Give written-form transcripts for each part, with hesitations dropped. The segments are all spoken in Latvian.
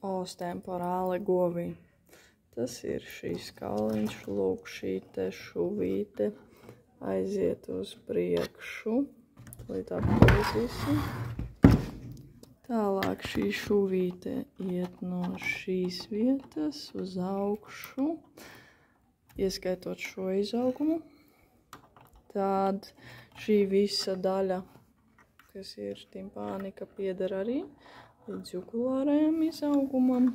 os temporāle govī. Tas ir šīs kauliņš, lūk, šī te šuvīte aiziet uz priekšu, līdz apgriezīsim. Tālāk šī šuvīte iet no šīs vietas uz augšu, ieskaitot šo izaugumu. Tad šī visa daļa, kas ir timpānika, pieder arī līdz jugulārajam izaugumam.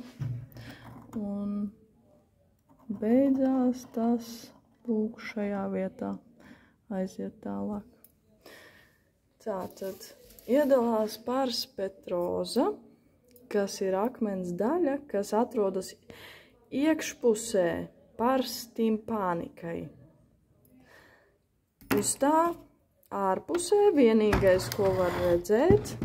Un beidzās tas, lūk, šajā vietā aiziet tālāk. Tātad iedalās pars petroza, kas ir akmens daļa, kas atrodas iekšpusē pars timpānikai. Uz tā ārpusē vienīgais, ko var redzēt,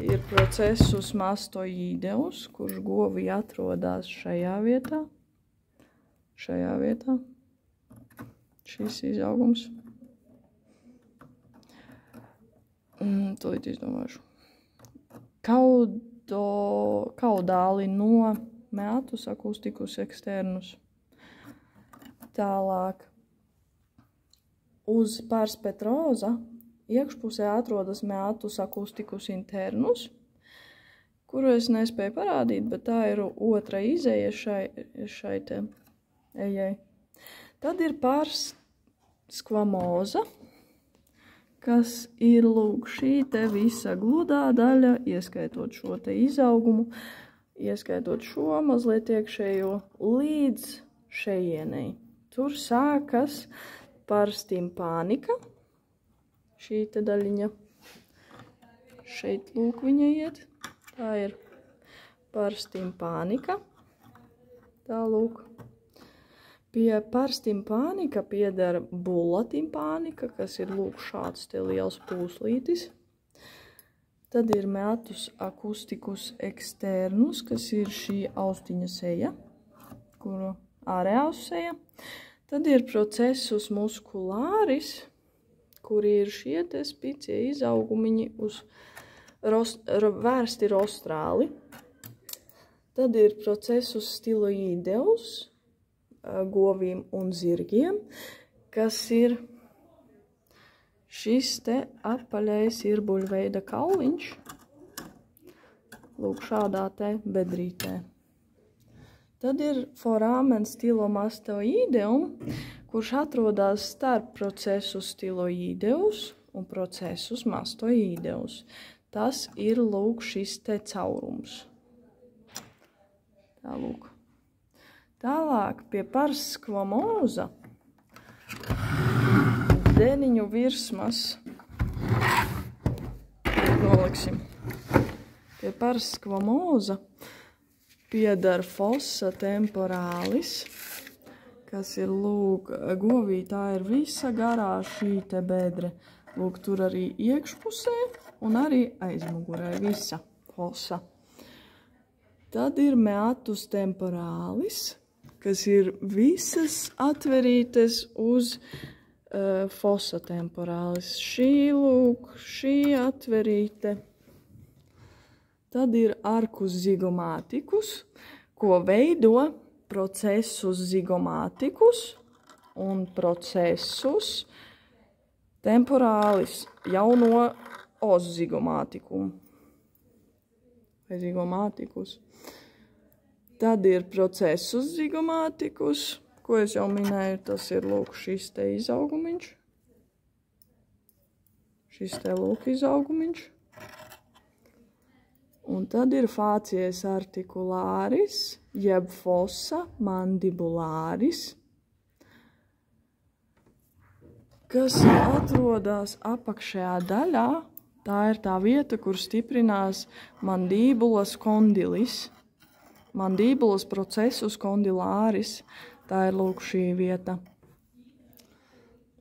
ir procesus mastoīdeus, kurš govī atrodas šajā vietā. Šis izaugums. Tūlīt izdomāšu. Kaudāli no meatus acusticus externus. Tālāk. Uz pars petroza iekšpusē atrodas meatus acusticus internus, kuru es nespēju parādīt, bet tā ir otra izeja šai te ejai. Tad ir pars squamosa, kas ir, lūk, šī te visa gludā daļa, ieskaitot šo te izaugumu, ieskaitot šo mazliet iekšējo līdz šejienei. Tur sākas pars timpānika, šī te daļiņa, šeit lūk viņa iet, tā ir pars timpānika, tā lūk. Pie pars timpānika pieder bulla timpānika, kas ir lūk šāds te liels pūslītis. Tad ir meatus acusticus externus, kas ir šī austiņa seja, kuru ārējā seja. Tad ir procesus musculāris, kuri ir šie te spicie izaugumiņi uz vērsti rostrāli. Tad ir procesus stiloīdeus govīm un zirgiem, kas ir šis te apaļais irbuļveida kauliņš, lūk šādā te bedrītē. Tad ir foramen stilomastoīdeum, kurš atrodas starp procesus stiloīdeus un procesus mastoīdeus. Tas ir, lūk, šis te caurums. Tā, lūk. Tālāk pie pars squamosa deniņu virsmas noliksim. Pie pars squamosa pieder fossa temporalis, kas ir, lūk, govī, tā ir visa garā šī te bedre. Lūk, tur arī iekšpusē un arī aizmugurē visa fossa. Tad ir meatus temporalis, kas ir visas atverītes uz fossa temporalis. Šī, lūk, šī atverīte. Tad ir arcus zigomāticus, ko veido procesus zigomāticus un procesus temporalis jau no os zigomātikum. Vai zigomāticus. Tad ir procesus zigomāticus, ko es jau minēju, tas ir, lūk, šis te izaugumiņš. Šis te, lūk, izaugumiņš. Un tad ir facies articulāris, jeb fossa mandibulāris, kas atrodas apakšējā daļā. Tā ir tā vieta, kur stiprinās mandībulas kondilis, mandībulas procesus kondilāris. Tā ir, lūk, šī vieta.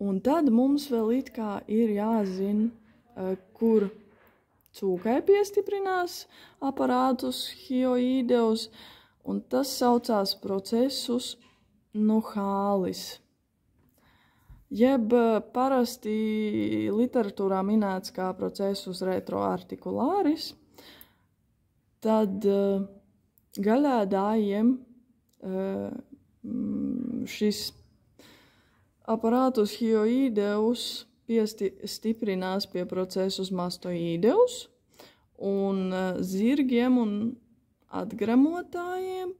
Un tad mums vēl it kā ir jāzina, kur cūkai piestiprinās aparātus hioīdeus, un tas saucās procesus nuhālis. Jeb parasti literatūrā minēts kā procesus retroarticulāris, tad gaļēdājiem šis aparātus hioīdeus stiprinās pie procesus mastoīdeus, un zirgiem un atgremotājiem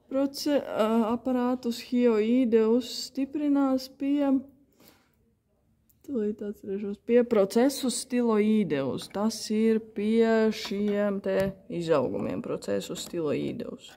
aparātus hioīdeus stiprinās pie procesus stiloīdeus. Tas ir pie šiem te izaugumiem procesus stiloīdeus.